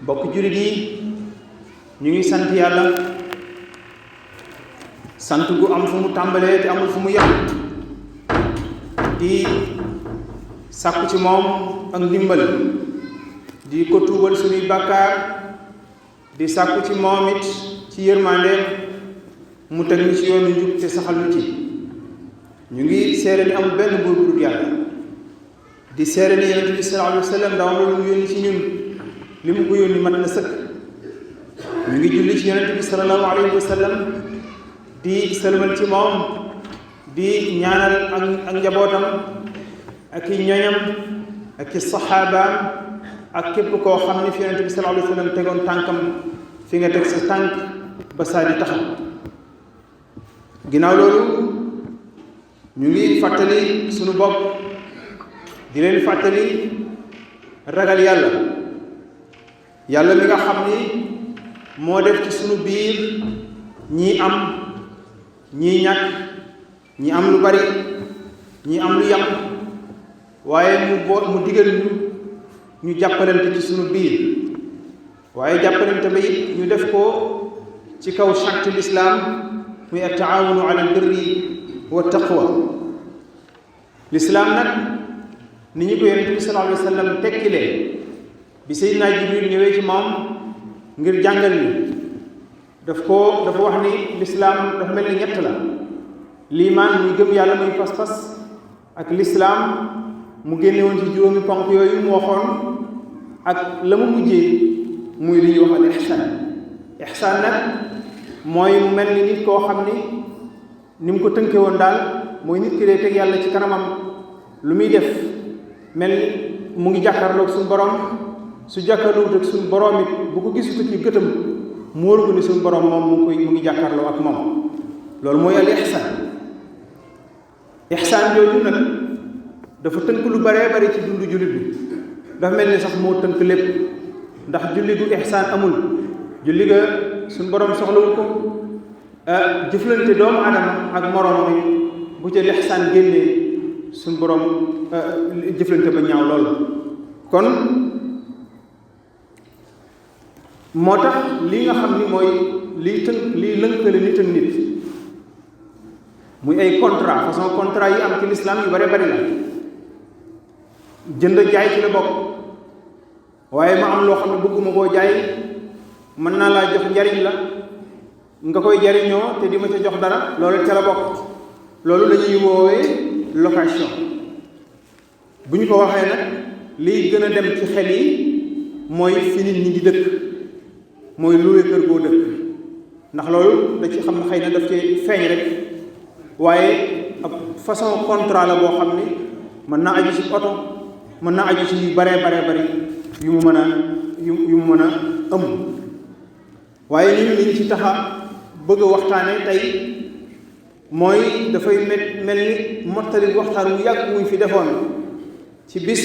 bokk jurit yi ñu ngi sant yàlla sant gu am fu mu tàmbalee te amul fu mu yem di sàkku ci moom ak ndimbal di ko tuubal suñuy bàkkaar di sàkku ci moom it ci yërmandeem mu teg ñu ci yoonu njub te saxal ñu ci ñu ngi seere ni amul benn buur bu dul yàlla di seere ni yonent bi sallallahu alayhi wa sallam dawam lu mu yónni ci ñun li mu ko yónni mat na sëkk ñu ngi julli ci yonent bi sallallahu alayhi wa sallam di sëlmal ci moom di ñaanal ak njabootam ak i ñoñam ak i saxaabaam ak képp koo xam ne fi yonent bi sallallahu alayhi wa sallam tegoon tànkam fi nga teg sa tànk ba saa di taxaw ginnaaw loolu ñu ngi fàttali sunu bopp di leen fàttali ragal yàlla yàlla mi nga xam ni moo def ci sunu biir ñii am ñii ñàkk ñi am lu bari ñi am lu yam waaye mu digal ñu jàppalante ci sunu biir waaye jàppalante ba it ñu def ko ci kaw charte l'islam muy at-taawunu ala al-birri wa taqwa l'islam nag ni ñu ko yonent bi sallallahu alayhi wa sallam tekkilee bi Seydina Jibril ñëwee ci moom ngir jàngal ñu dafa wax ni l'islam dafa mel ni ñett la liimaan muy gëm yàlla muy pas-pas ak l'islam mu génne woon ci juróomi ponk yooyu mu waxoon ak la mu mujjee muy li ñuy wax al ihsaan nag mooy mu mel ni nit koo xam ni mu ko tënke woon daal mooy nit ki dee teg yàlla ci kanamam lu muy def mel ni mu ngi jàkkaarloog suñu borom su jàkkaarloog ak suñu borom it bu ko gisut ci gëtam mu wóor ko ni suñu borom moom mu ngi jàkkaarloo ak moom loolu mooy al ihsaan jooju nag dafa tënk lu baree bari ci dundu jullit bi dafa mel ni sax moo tënk lépp ndax julli gu ihsaan amul julli ga suñu borom soxlawu ko jëflante doomu adama ak moroom mi bu ca ihsaan génnee suñu borom jëflante ba ñaaw lool kon moo tax li nga xam ni mooy liy lënkale nit ak nit muy ay contrat façon contrat yi am ci l'islam yu bare bari la jënd jaay ci la bokk waaye ma am loo xam ne bëgguma koo jaay mën naa laa jox njariñ la nga koy jariñoo te di ma ca jox dara loolu ca la bokk loolu la ñuy woowee location bu ñu ko waxee nag liy gën a dem ci xel yi mooy fi nit ñi di dëkk mooy luwe kër goo dëkk ndax loolu da ci xam ne xëy na daf ci feeñ rek waaye ab façon contrat la boo xam ni mën naa aju ci oto mën naa aju ci yu baree bari yu mu mën a ëmb waaye ñun liñ ci taxa bëgg a waxtaane tey mooy dafay mel ni mottali waxtaan wu yàgg wuñ fi defoon ci bis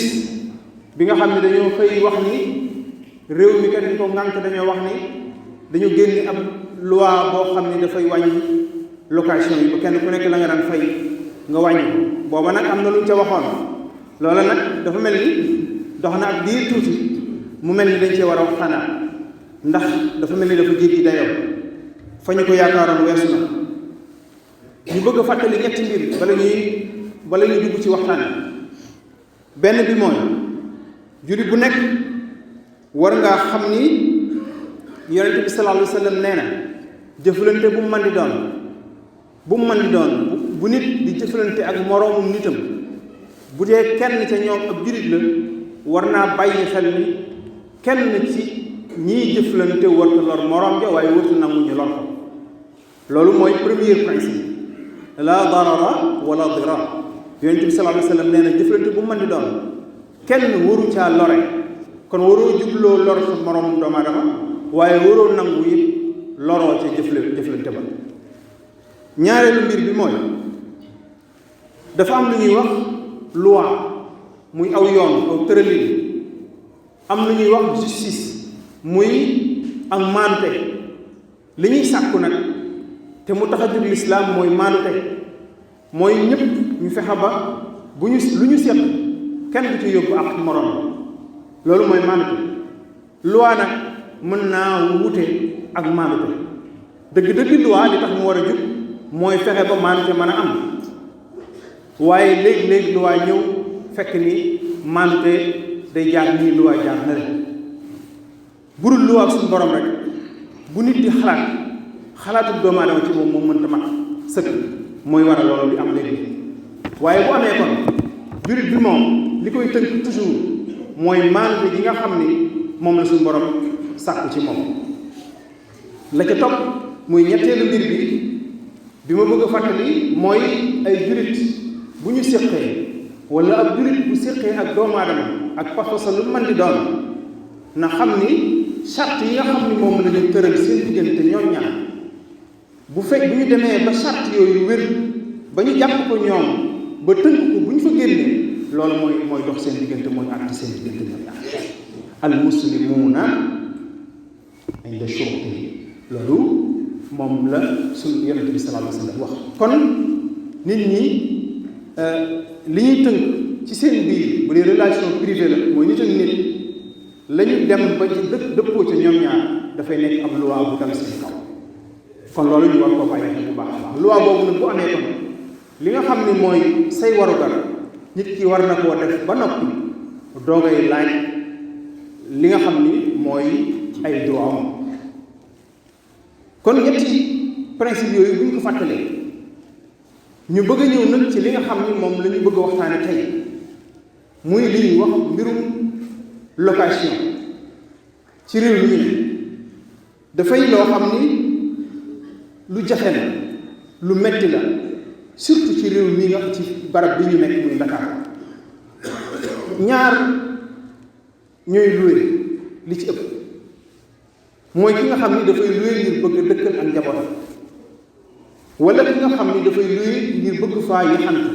bi nga xam ne dañoo xëy wax ni réew mi kat ñu ko ngànk dañoo wax ni dañu génne ab loi boo xam ni dafay wàññi location yi ba kenn ku nekk la nga daan fay nga wàññi booba nag am na luñ ca waxoon loola nag dafa mel ni dox na ak diir tuuti mu mel ni dañ cee war a waxtaanaat ndax dafa mel ni dafa jéggi dayoo fa ñu ko yaakaaroon weesu na ñu bëgg a fàttali ñetti mbir bala ñuy dugg ci waxtaan benn bi mooy jullit bu nekk war ngaa xam ni yonent bi sallallahu alayhi wa sallam nee na jëflante bu mu mën di doon bu nit di jëflante ak moroomum nitam bu dee kenn ca ñoom ab jullit la war naa bàyyi xel ni kenn ci ñiy jëflante warta lor moroom ja waaye warta nangu ñu lor ko loolu mooy premier principe la darara wala dirar yonent bi sallallahu alayhi wa sallam nee na jëflante bu mu mën di doon kenn waru caa lore kon waroo jubloo lor sa moroom doomu aadama waaye waroo nangu it loroo ca jëflante ba ñaareelu mbir bi mooy dafa am lu ñuy wax loi muy aw yoon aw tëralin am lu ñuy wax justice muy ak maanute li ñuy sàkku nag te mu tax a jóg lislaam mooy maanute mooy ñëpp ñu fexe ba lu ñu seq kenn du ci yóbbu ak moroom loolu mooy maanute loi nag mën naa wute ak maandute dëgg-dëgg loi li tax mu war a jub mooy fexe ba maandute mën a am waaye léegi-léegi loi ñëw fekk ni maandute day jaar nii loi jaar na le burul loi ak suñu borom rek bu nit di xalaatu doomu aadama ci moom mënta mat sëkk mooy war a loolu di am léegi waaye bu amee kon jurit bi moom li koy tënk toujours mooy maandute gi nga xam ni moom la suñu borom sàkku ci moom la ca topp muy ñetteelu mbir bi ma bëgg a fàttali mooy ay jurit bu ñu séqee wala ab jurit bu séqee ak doomu aadama ak pas-pas lu mën di doon na xam ni charte yi nga xam ni moom la ñu tëral seen diggante ñoom ñaar bu ñu demee ba charte yooyu wér ba ñu jàpp ko ñoom ba tënk ko bu ñu fa génnee loolu mooy dox seen diggante mooy àtte seen diggante ñoom ñaar al muslimuuna inda shuruutihi loolu moom la suñu yonent bi sallallahu alayhi wa sallam wax kon nit ñi li ñuy tënk ci seen biir bu dee relation privée la mooy nit ak nit la ñu dem ba ci dëppoo ca ñoom ñaar dafay nekk ab loi bu dal seen kaw kon loolu ñu war koo bàyyi xel bu baax a baax loi boobu nag bu amee kon li nga xam ne mooy say warugar nit ki war na koo def ba noppi doogay laaj li nga xam ni mooy ay droit am kon ñetti principe yooyu bu ñu ko fàttalee ñu bëgg a ñëw nag ci li nga xam ni moom la ñu bëgg a waxtaane tey muy li ñuy wax mbirum location ci réew mi ne dafay loo xam ni lu jafe la lu metti la surtout ci réew mi nga ci barab bi ñu nekk muy Dakar ñaar ñooy loué li ci ëpp mooy ki nga xam ni dafay loué ngir bëgg dëkkal ak njabootam wala ki nga xam ni dafay loué ngir bëgg faa yaxantu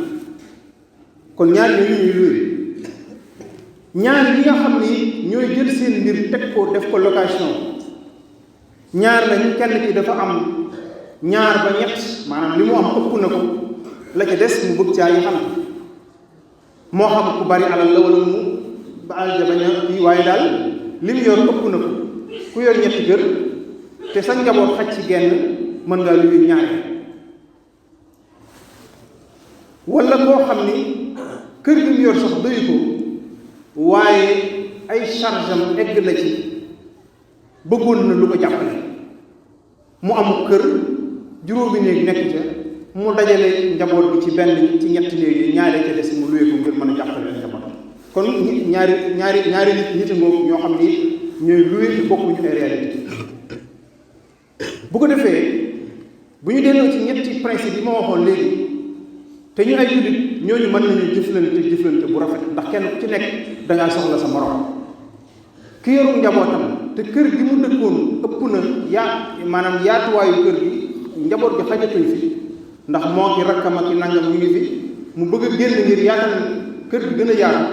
kon ñaar ñooñu ñuy loué ñaar ñi nga xam ni ñooy jël seen mbir teg ko def ko location ñaar lañu kenn ki dafa am ñaar ba ñett maanaam li mu am ëpp na ko la ca des mu bëgg caa yaxantu moo xam ku bari alal la wala mu ba alal ja bañ a kii waaye daal li mu yor ëpp na ko ku yor ñetti kër te sa njaboot xaj ci genn mën ngaa luy ñaari wala koo xam ni kër gi mu yor sax doyu ko waaye ay charge am egg na ci bëggoon na lu ko jàppale mu am kër juróomi néeg nekk ca mu dajale njaboot bi ci benn ci ñetti néeg yi ñaari ca des mu luye ko ngir mën a jàppale njabootam kon ñaari nit ngoog ñoo xam ni ñooy luye bokkuñu ay réalité bu ko defee bu ñu delloo ci ñetti principe yi ma waxoon léegi te ñu ay jullit ñooñu mën nañu jëflante bu rafet ndax kenn ku ci nekk dangaa soxla sa morom ki yoru njabootam te kër gi mu dëkkoon ëpp na maanaam yaatuwaayu kër gi njaboot gi xajatuñ fi ndax moo ki rakkam ak nangam ñu ngi fi mu bëgg a génn ngir yaatal kër gi gën a yaatu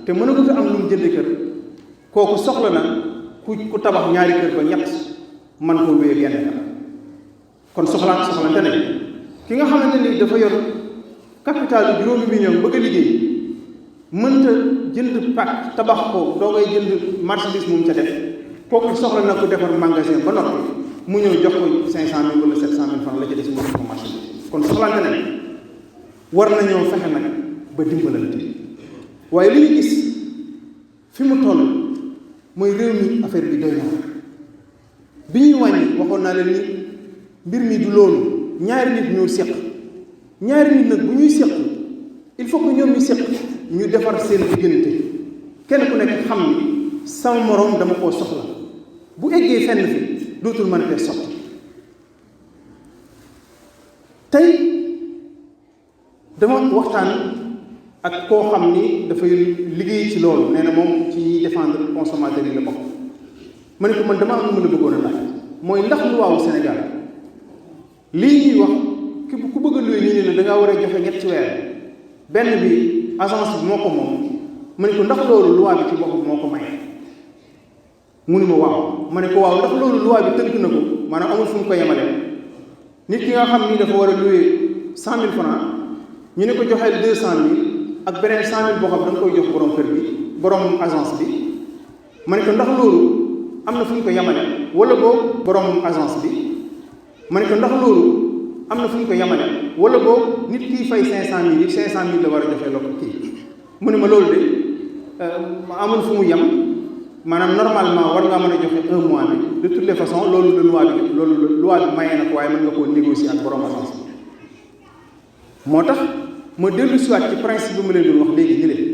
te mën a ko am lu mu jënd kër kooku soxla na ku tabax ñaari kër ba ñett man koo wéyee genn ka kon soxlante ne ki nga xamante ni dafa yor capital bi juróomi million bëgg a liggéey mënta jënd pak tabax ko doo koy jënd marchandise moom ca def kooku soxla na ko defar magasin ba noppi mu ñëw jox ko 500 000 wala 700 000 francs la ca des mu def ko marchandise kon soxlante ne war nañoo fexe nag ba dimbalante waaye li ñu gis fi mu toll mooy réew mi affaire bi doy na bi ñuy wàññi waxoon naa leen ni mbir mi du loolu ñaari nit ñoo seq ñaari nit nag bu ñuy seq il faut que ñoom ñu seq ñu defar seen diggante kenn ku nekk xam ni sama moroom dama koo soxla bu eggee fenn fi dootul mën a fee soxla tey dama waxtaan ak koo xam ni dafay liggéey ci loolu nee na moom ci ñuy défendre consommateur yi la bokk ma ne ko man dama am lu mën a bëggoon a laaj mooy ndax lu waawu Sénégal lii ñuy wax ku bëgg a luy ñu ne la da ngaa war a joxe ñetti weer benn bi agence bi moo ko moom ma ne ko ndax loolu loi bi ci boppam moo ko maye mu ne ma waaw ma ne ko waaw ndax loolu loi bi tënk na ko maanaam amul fu mu ko yemale nit ki nga xam ni dafa war a louer 100 000 francs ñu ne ko joxeel 200 000 ak beneen 100 000 boo xam da nga koy jox borom kër bi borom agence bi ma ne ko ndax loolu am na fu ñu ko yemale wala boog borom agence bi ma ne ko ndax loolu am na fu ñu ko yemale wala boog nit kii fay 500000 500000 la war a joxe loo kii mu ne ma loolu de amul fu mu yem maanaam normalement war ngaa mën a joxe 1 mois bi de toutes les façons loolu la loi bi mayee na ko waaye mën nga koo négocier ak borom agence bi moo tax ma dellu siwaat ci principe bi ma leen doon wax léegi ni leen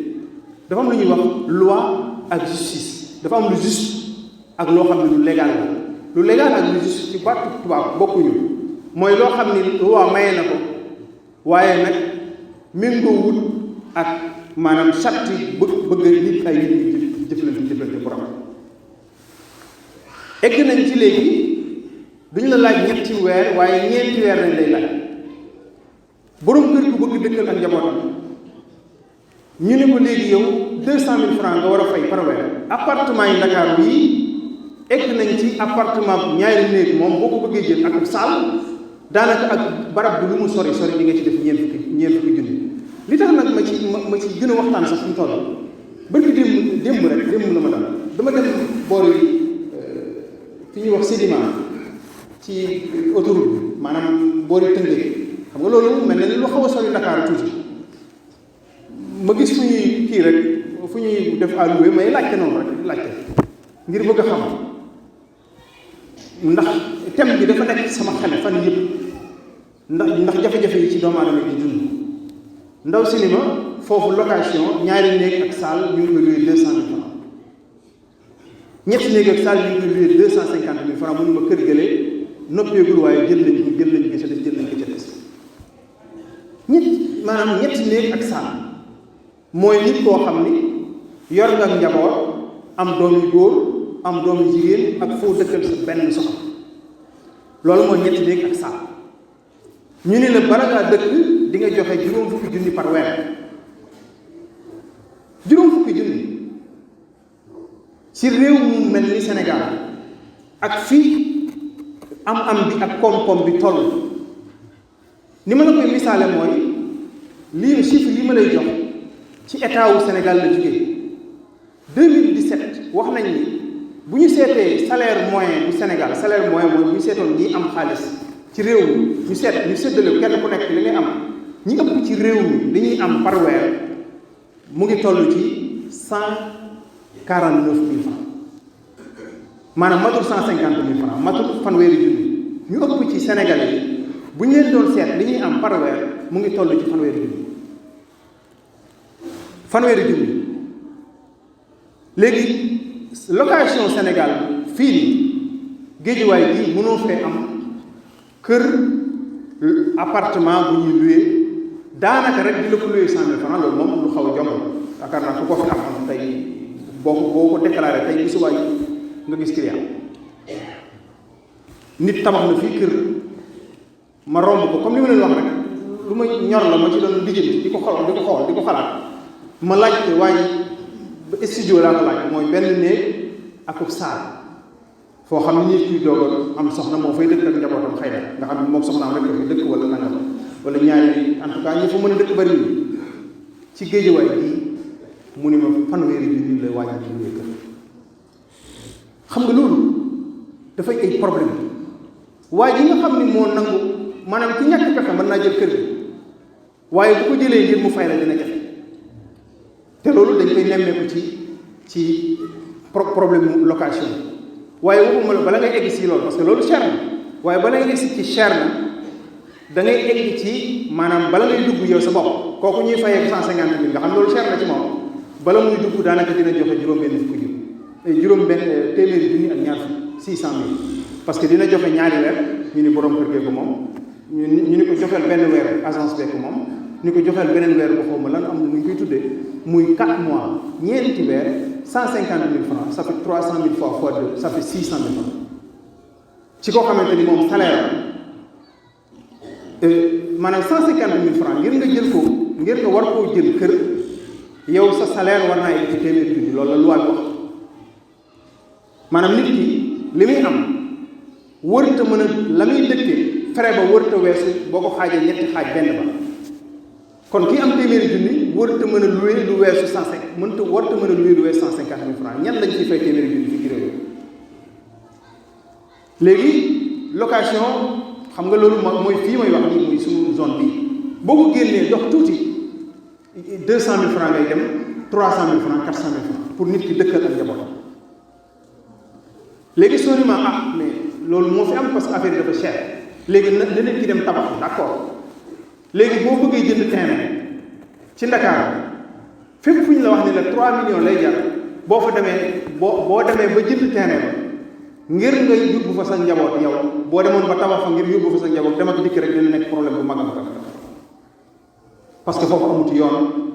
dafa am lu ñuy wax loi ak justice dafa am lu juste ak loo xam ne lu légal la lu légal ak lu juste ci baatu tubaab bokkuñu mooy loo xam ni loi mayee na ko waaye nag méngoo wut ak maanaam charte bëgg nit ay nit jëflante bu rafet egg nañ ci léegi duñu la laaj ñetti weer waaye ñeenti weer lañ lay laaj borom kër gu bëgg dëkkal ak njabootam ñu ne ko léegi yow 200000 francs nga war a fay par weer appartement yi Dakar yi egg nañ ci appartement ñaari néeg moom boo ko bëggee jël ak salle daanaka ak barab bi lu mu sori sori di nga ci def ñeent fukki junni li tax nag ma ci gën a waxtaan sax fu mu toll bëgg démb la ma dal dama dem boori fi ñuy wax sédiment ci autoroute bi maanaam boori Tëngéej xam nga loolu mel na ni lu xaw a sori Dakar tuuti ma gis fu ñuy kii rek fu ñuy def alloué may laajte noonu rek laajte ngir bëgg a xam ndax thème bi dafa nekk sama xel fan yëpp ndax jafe-jafe yi ci doomu aadama di dund ndaw cinéma foofu location ñaari néeg ak salle ñu ngi ko loué 200000 francs ñetti néeg ak salle ñu ngi ko loué 250000 francs mu ne ma kër gële noppeegul waaye jël nañ ko ca des maanaam ñetti néeg ak salle mooy nit koo xam ni yor nga njaboot am doom yu góor am doom yu jigéen ak foo dëkkal sa benn soxna loolu mooy ñetti néeg ak salle ñu ne la bala ngaa dëkk di nga joxe juróom fukki junni par weer juróom fukki junni ci réew mu mel ni Sénégal ak fii am bi ak koom-koom bi toll ni ma la koy misaale mooy lii chiffre yi ma lay jox ci état wu Sénégal la jógee 2017 wax nañ ni bu ñu seetee salaire moyen bu Sénégal salaire moyen mooy bu ñu seetoon ñi am xaalis ci réew mi ñu séddale kenn ku nekk li ngay am ñi ëpp ci réew mi li ñuy am par weer mu ngi toll ci 149000 francs maanaam matul 150000 francs matul fanweeri junni ñu ëpp ci Sénégal yi bu ñu leen doon seet li ñuy am par weer mu ngi toll ci fanweeri junni léegi location Sénégal fii nii Géejawaay bii mënoo fee am kër appartement bu ñuy loué daanaka rek di la ko loué 100000 francs loolu moom lu xaw a jomb yaakaar naa ku ko fi am tey boo ko déclaré tey bu subaa nga gis client nit tabax na fii kër ma romb ko comme li ma leen wax rek lu ma ñor la ma ci doon lijjanti di ko xalaat ma laajte waaye ba studio laa ko laaj mooy benn néeg akub saal foo xam ne nit kuy doog am soxna moo fay dëkk ak njabootam xëy na nga xam ne moom soxnaam rek dafay dëkk wala nangam wala ñaari en tout cas ñi fa mën a dëkk bari ci Géejawaay bii mu ne ma fanweeri junni la wàññi ci luy kër xam nga loolu dafay ay problème waaye yi nga xam ne moo nangu maanaam ci ñàkk pexe mën naa jël kër gi waaye bu ko jëlee ngir mu fay la dina jafe te loolu dañ koy nemmeeku ci problème location waaye waxuma la bala ngay egg si loolu parce que loolu cher na waaye bala ngay egg ci cher na da ngay egg ci maanaam bala ngay dugg yow sa bopp kooku ñuy fayee 150000 nga xam loolu cher na ci moom bala muy dugg daanaka dina joxe juróom-benn téeméeri junni ak ñaar fukk 600000 parce que dina joxe ñaari weer ñu ni borom kër gee ko moom ñu ni ko joxeel benn weer agence bee ko moom ñu ko joxeel beneen weer bu xaw ma lan am na nu ñu koy tuddee muy 4 mois ñeenti weer 150000 francs ça fait 300000 fois 2 ça fait 600000 francs ci koo xamante ni moom salaire maanaam 150000 francs ngir nga jël ko ngir nga war koo jël kër yow sa salaire war naa yegg ci téeméeri junni loolu la loi bi wax maanaam nit ki li muy am wërta mën a la muy dëkkee frais ba wërta weesu boo ko xaajee ñetti xaaj benn ba kon kii am téeméeri junni wërta mën a loué lu weesu 150 warta mën a loué lu weesu 150000 francs ñan lañ ciy fay téeméeri junni fii ci réew léegi location xam nga loolu mooy fii may wax nii muy suñu zone bi boo ko génnee dox tuuti 200 000 francs ngay dem 300 000 francs 400 000 francs pour nit ki dëkkal ak njabootam léegi seulement mais loolu moo fi am parce que affaire dafa cher léegi na nit ki dem tabax d'accord léegi boo bëggee jënd terrain ci Ndakaaru fépp fu ñu la wax ne la 3 millions lay jar boo fa demee boo demee ba jënd terrain ba ngir nga yóbbu fa sa njaboot yow boo demoon ba tabax fa ngir yóbbu fa sa njaboot dem ak dikk rek dina nekk problème bu mag a mag parce que foofu amuti yoon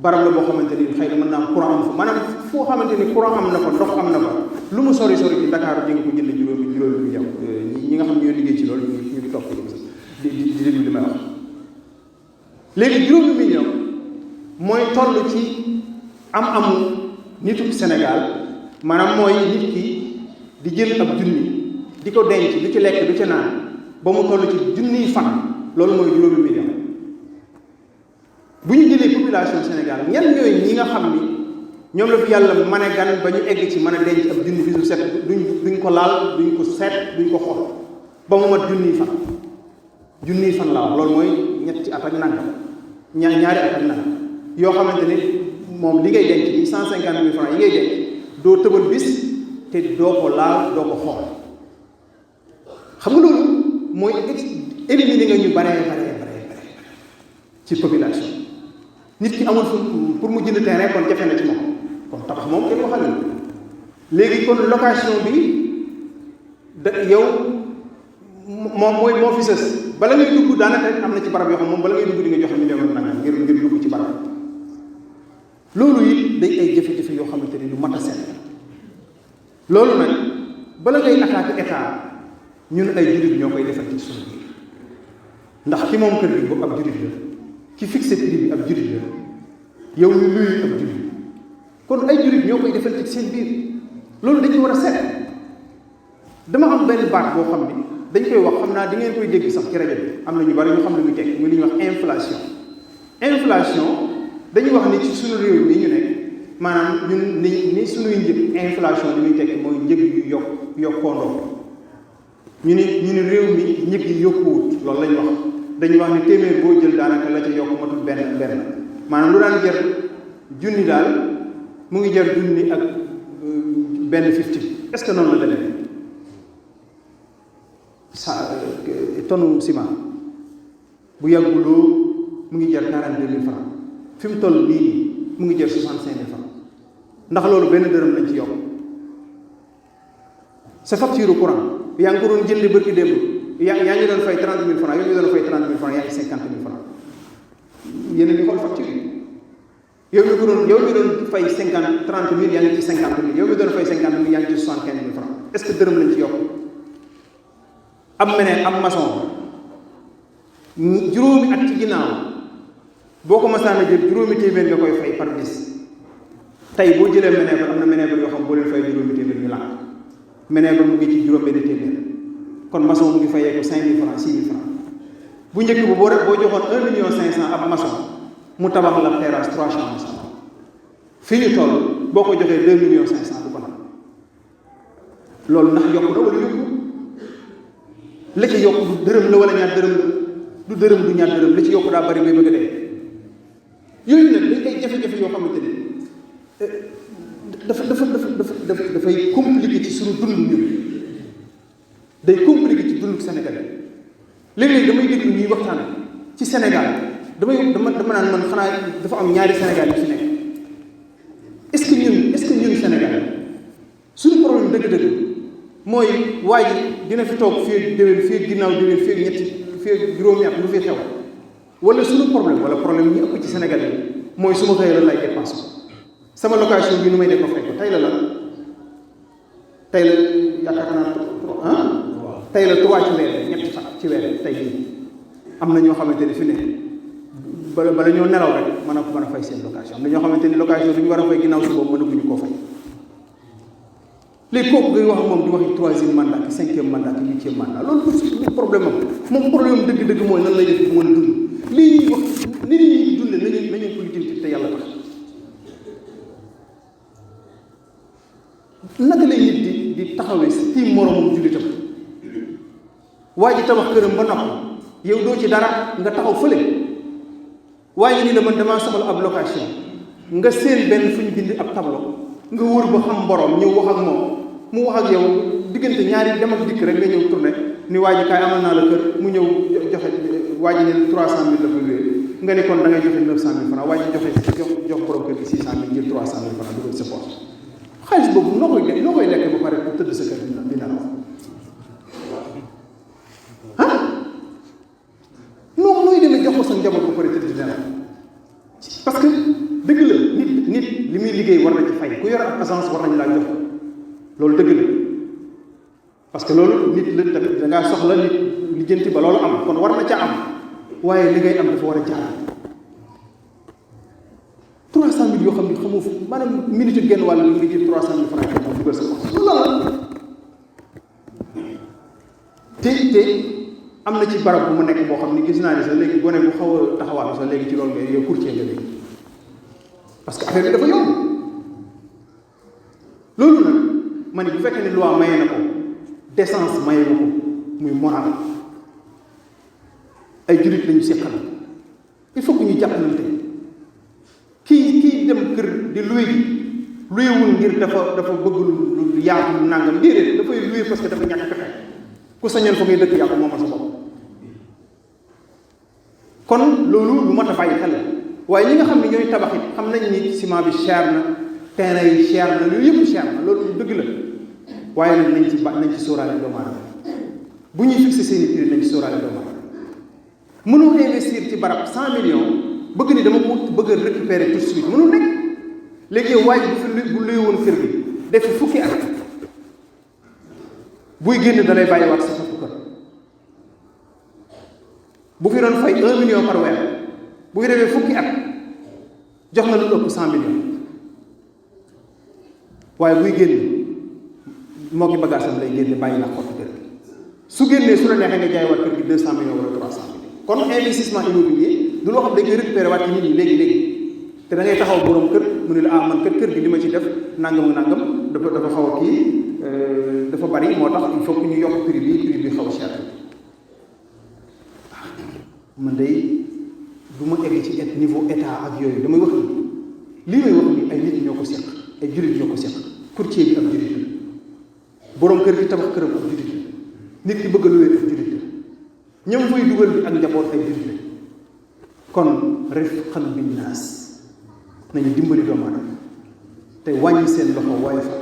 barab la boo xamante ni xëy na mën naa am courant am fa maanaam foo xamante ni courant am na fa ndox am na fa lu mu sori sori ci Ndakaaru di nga ko jënd juróomi bi yow ñi nga xam ne ñoo liggéey ci loolu ñu ngi topp di déglu li may wax léegi juróomi million mooy toll ci am-amu nitu Sénégal maanaam mooy nit ki di jël ab junni di ko denc du ci lekk du ci naan ba mu toll ci junniy fan loolu mooy juróomi million bu ñu jëlee population Sénégal ñan ñooy ñi nga xam ni ñoom la fi yàlla mën a gan ba ñu egg ci mën a denc ab junni bisu set duñ ko laal duñ ko seet duñ ko xool ba mu mat junniy fan laa wax loolu mooy ñetti at ak nangam ñaari at ak nangam yoo xamante ni moom li ngay denc ni 150 000 francs yi ngay denc doo tëbal bis te doo ko laal doo ko xool xam nga loolu mooy éliminer nga ñu bare ci population nit ki amul fu pour mu jënd terrain kon jafe na ci moom kon tabax moom kenn waxal na léegi kon location bi da yow moom moo fi sës bala ngay dugg daanaka am na ci barab yoo xam moom bala ngay dugg di nga joxe million nangam ngir dugg ci barab loolu it day ay jafe-jafe yoo xamante ni lu mat a seet loolu nag bala ngay attaquer état ñun ay jullit ñoo koy defal ci suñu biir ndax ki moom kër gi boobu ab jullit la ki fixé prix bi ab jullit la yow ñu luy ab jullit kon ay jullit ñoo koy defal ci seen biir loolu dañ ko war a seet dama am benn baat boo xam ni dañ koy wax xam naa di ngeen koy dégg sax ci rajo bi am na ñu bari ñu xam ne muy teg muy li ñuy wax inflation dañuy wax ni ci suñu réew mi ñu nekk maanaam ñun ni suñuy njëg inflation li muy tekki mooy njëg yu yokkoondoo ñu ni réew mi njëg yi yokkuwut loolu lañ wax dañuy wax ni téeméer boo jël daanaka la ca yokk matul benn maanaam lu daan jar junni daal mu ngi jar junni ak benn 50 est-ce que noonu la demee tonne ciment bu yàgguloo mu ngi jar 42 000 francs fi mu toll nii mu ngi jar 65 000 francs ndax loolu benn dërëm lañ ci yokk sa facture courant yaa ngi ko doon jënd bërki démb yaa ngi doon fay 30 000 francs yow ngi doon fay 30 000 francs yaa ngi 50 000 francs yéen a ngi xool facture yow mi doon fay 30 000 yaa ngi ci 50 000 yow mi doon fay 50 000 yaa ngi ci 75 000 francs est-ce que dërëm lañ ci yokk am meneen am maçon juróomi at ci ginnaaw boo ko masaan a jël juróomi téeméer nga koy fay par bis tey boo jëlee ménèbre am na ménèbre yoo xam boo leen fay juróomi téeméer ñu lànk ménèbre mu ngi ci juróom benn téeméer kon maçon mu ngi fayee ko 5 000 francs 6 000 francs bu njëkk ba boo joxoon 1 million 500 ab maçon mu tabax la terrasse 3 chambres fii ñu toll boo ko joxee 2 millions 500 du ko nag loolu ndax yokk na wala yokku la ci yokk du dërëm la wala ñaar dërëm la du dërëm du ñaar dërëm la ci yokk daa bari bay bëgg a dee yooyu nag dañ ay jafe-jafe yoo xamante ni dafay compliqué ci suñu dund ñun day compliqué ci dundu Sénégal léeg-léeg damay déglu ñuy waxtaan ci Sénégal dama naan man xanaa dafa am ñaari Sénégal yu fi nekk est-ce que ñun Sénégal suñu problème dëgg-dëgg mooy waa ji dina fi toog fii déwén fii ginnaaw déwén fii ñetti fii juróomi at lu fi xew wala suñu problème wala problème ñu ëpp ci Sénégal yi mooy su ma xëyee lan lay dépense sama location bi nu may def ba fay ko tey la yaakaar naa tey la 3 ci weer ñetti fan ci weer tey jii am na ñoo xamante ni fi ne bala ñoo nelaw rek mën a fay seen location am na ñoo xamante ni location bi ñu war a fay ginnaaw si boobu mënaguñu koo fay léegi kooku ngay wax moom di waxi 3e mandat ki 5e mandat ki 8e mandat loolu du problème am moom problème am dëgg-dëgg mooy nan lay def mën a dund lii ñuy wax nit ñi dunde nañu ko lijjanti te yàlla tax naka lay nit di taxawee si tiim moromam jullitam waa ji tabax këram ba noppi yow doo ci dara nga taxaw fële waa ji ni la man damaa soxla ab location nga seen benn fu ñu bind ab tableau nga wër ba xam borom ñëw wax ak moom mu wax ak yow diggante ñaari dem ak dikk rek nga ñëw tourné ni waa ji kaay amal naa la kër mu ñëw joxe waa ji ne 300 000 la fa wéer nga ne kon da ngay joxe 900 000 francs waa ji jox borom kër gi 600 000 jël 300 000 francs dugal sa poche xaalis boobu noo koy lekk ba pare pour tëdd sa kër dina la ah nooy demee jox ko sa njaboot ba pare tëdd dina la parce que dëgg la nit li muy liggéey war na ci fay ku yor ab agence war nañu laa jox loolu dëgg la parce que loolu nit la tamit da ngaa soxla nit lijjanti ba loolu am kon war na ca am waaye li ngay am dafa war a jaar 300 000 yoo xam ne xamoo fu maanaam minute genn wàll li nga jël 300 000 francs moom dugal sa bopp loolu la te am na ci barab bu mu nekk boo xam ne gis naa ni sax léegi gone bu xaw a taxawaalu sax léegi ci loolu ngay yow courtier nga léegi parce que affaire bi dafa yomb loolu nag ma ne bu fekkee ne loi maye na ko décence maye na ko muy moral ay jullit lañu seqal il faut que ñu jàppalante kii dem kër di loué ji louéwul ngir dafa bëgg lu yaatu lu nàngam déedéet dafay loué parce que dafa ñàkk pexe ku sañoon fa ngay dëkk yàlla moomal sa bopp kon loolu lu mat a bàyyi xel waaye ñi nga xam ne ñooy tabax it xam nañ ni ciment bi cher na terrain yi cher na yooyu yëpp cher na loolu dëgg la waaye nag nañ ci sóoraale doomu aadama bu ñuy fixé seen i prix nañ ci sóoraale doomu aadama mënoo investir ci barab 100 millions bëgg ni dama ko bëgg a récupérer tout de suite mënul nekk léegi yow waaj bu luy woon kër gi def fukki at buy génn da lay bàyyiwaat sa fukki kër bu fi doon fay 1 million par weer bu fi defee fukki at jox na lu ëpp 100 millions waaye buy génn moo ki bagaasam lay génne bàyyi la xottu kër gi su génnee su la neexee nga jaay waat kër gi 200 millions wala 300 millions kon investissement immobilier du loo xam dañ koy récupérer waat ci nit ñi léegi te da ngay taxaw borom kër mu ne la ah man kër gi li ma ci def nangam dafa xaw a kii dafa bari moo tax il faut que ñu yokk prix bi xaw a cher man day du ma egg ci niveau état ak yooyu damay wax ni lii may wax ni ay nit ñoo ko seq ay jullit ñoo ko seq courtier bi ab jullit la borom kër gi tabax këram ab jullit la nit ki bëgg a luwee ab jullit la ñoom fay dugal bi ak njaboot ay jullit la kon rifqan bin naas nañu dimbali doomu aadama te wàññi seen loxo waaye fa